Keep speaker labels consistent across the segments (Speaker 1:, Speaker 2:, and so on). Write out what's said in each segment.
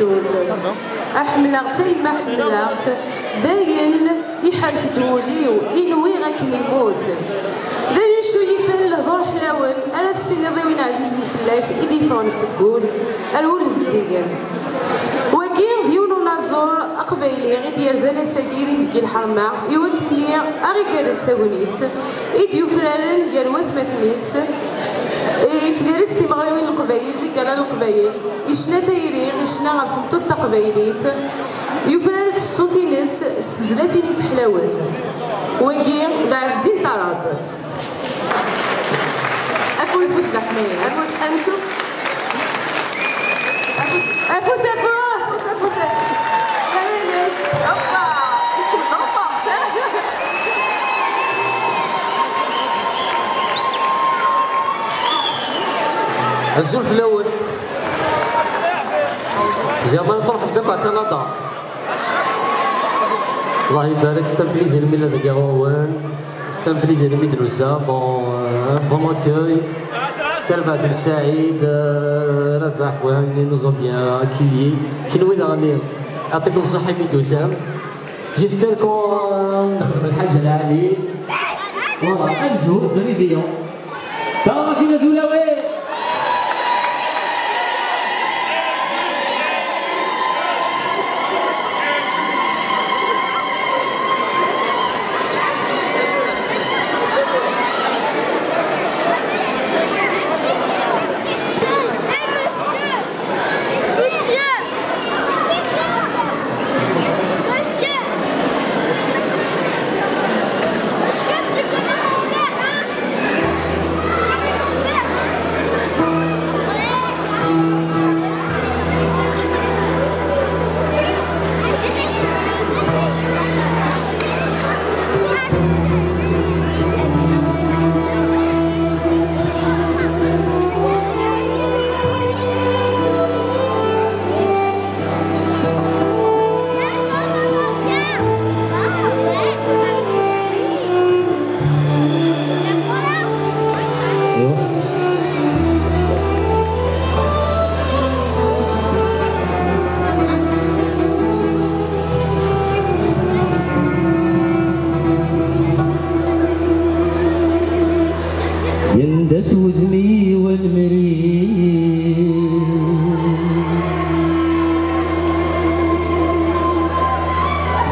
Speaker 1: السود أحملغ تايما حملغت داين يحرك دولي وإنوي غاكن يموت داين شو يفعل الهضور حلاون أنا ستيني ضيوين عزيزي فلاك إيدي فون سكول الول زديقان وكين ديونو نازور أقبايلي غير ديال زالا ساكيدي في الحرمة يوكلني أغي كارس تاونيت إيديو فرارن كاروات مثنيس يتجالس تيمغريوين القبايل قال القبايل إشنا تايري إشنا غف مطوط قبايليت يفرارت الصوتينيس زلاتينيس حلاوان وكي داعز دين طراب أفوس فوس لحمية أفوس أنسو أفوس أوبا إيش مضوفة
Speaker 2: الزول في الأول زعما ترحب بك كندا الله يبارك ستان بليزير ميلا ذاك غوان ستان بليزير ميدروسا بون اكوي كربعد سعيد رباح وهاني نوزو بيان اكيي كينوي غادي يعطيكم الصحة ميدوسام جيسبر كون نخدم الحاجة العالي فوالا انزو دريفيون تاغا فينا دولاوي يندث وذني والمريم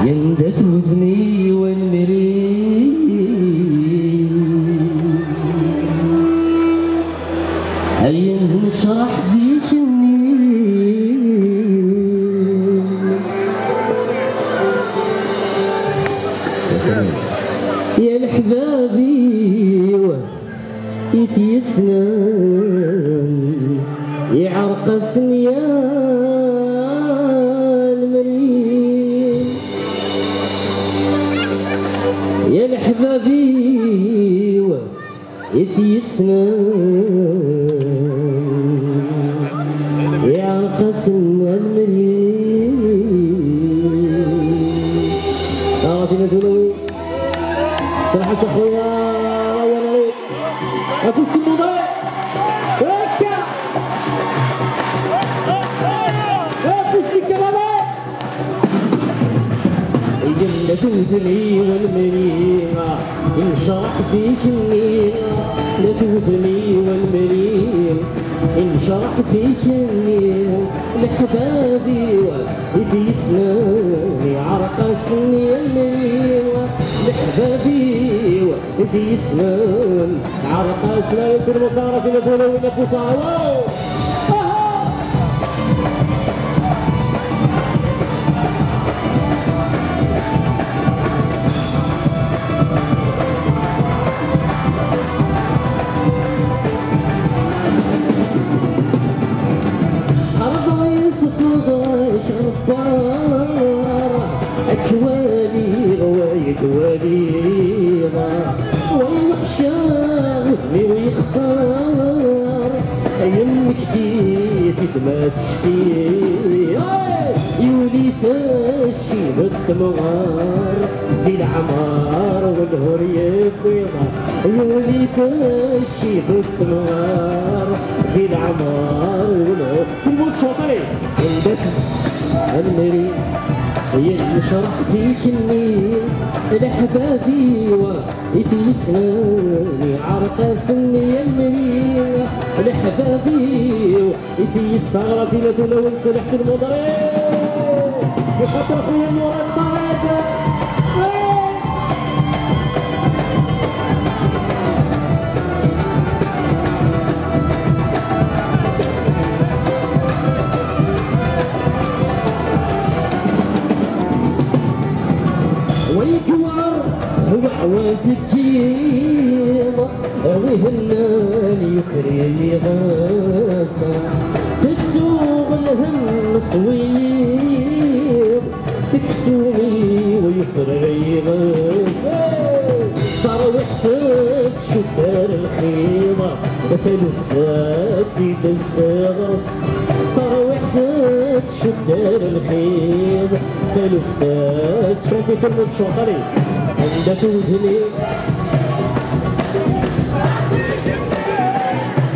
Speaker 2: يندث وذني والمريم هيا نشرح زيك النيل يا الحبابي يتيسنن يعرقسن يا المريم يا الحبابي يتيسنن يعرقسن المريم أعطينا دولوي صراحة خويا أبو سمودة هكا أبو سكرالة يجنة وثني والمريمة انشرح سيكني لا توثني والمريم انشرح سيكني لحبابي وإذ يسناني عرقسني المريم لحبابي وإذ يسنان عرقسنا يمكن مطارة مثلا ونفسها أكواني غوايد وليضة ويخشى وثني ويخسر يمك ديتي ما تشتي يولي تاشي بالتمغار بالعمار والهور يبيضة يولي تاشي بالتمغار بالعمار والهور كل موت شاطرين المري ينشرح زيكني لحبابي ويتيسناني عرق سني المري لحبابي ويتيستغرب إلى دولة ونسلحت المضرب يخطر خويا نور الطريق ويكوار هو عوازكيم ويهناني يخري غاسة تكسوغ الهم صويب تكسوني ويخري غاسة تروح تشدار الخيمة ثلثات سيد الصغرس تروح تشدار الخيمة ثلثات شوفي كلمة شوطري عندها توزني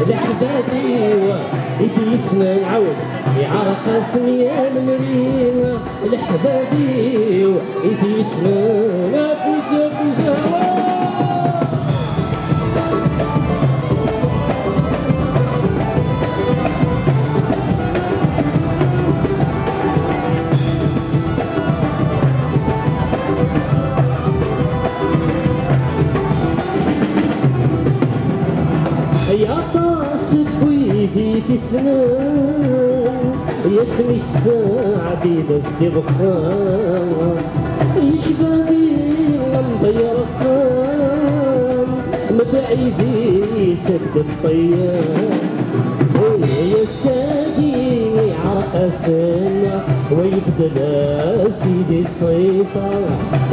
Speaker 2: لحبابي ويتيسنا نعاود يعرق سنيا المريم لحبابي ويتيسنا نفوس يا طاسب ويديك سنان يسمي الساعدي دستي غصان يشبابي مضير الطان مبعيدي سد الطيان يا سادي عرق سنة ويبدل سيدي الصيفة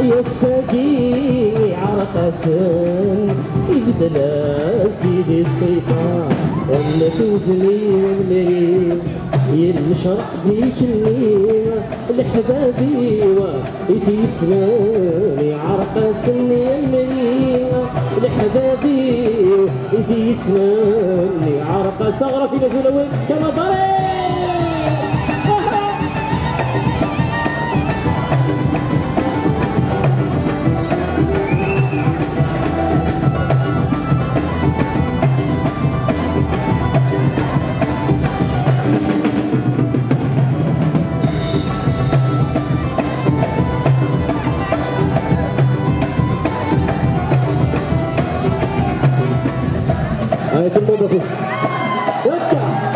Speaker 2: يا سادي عرق سنة يبدل سيدي الصيفة ولا توزني والمريم ينشرح زيك النيم لحبابي ويتيسناني عرق سني المريم لحبابي ويتيسناني عرق ثغرة في نزول كما ضرب هاي الموضة بس وقع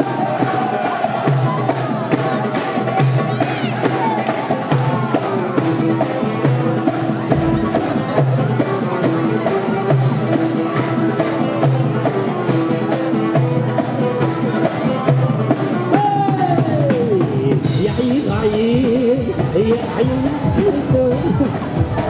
Speaker 2: يا عيد عيد يا عيد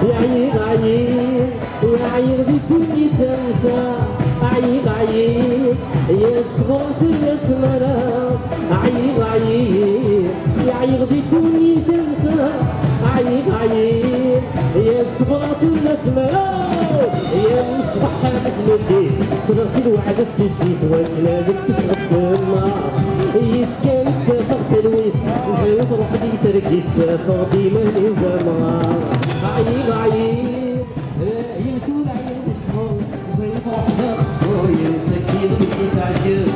Speaker 2: يا عيد عيد يا عيد بدوني تنسى عيد عيد يا صغرت الثمرة عيد عيد يا عيد بدوني تنسى عيد عيد يا صغرت الثمرة يا مصباح مدي تغسل وعدت نسيت وكلابك تسقط النار يسكن سافرت الويس وزيد روحي تركيت سافر ديما الزمان عيد عيد يمثل عيد الصغر زي فرحة خصو ينسكين بكي تعجب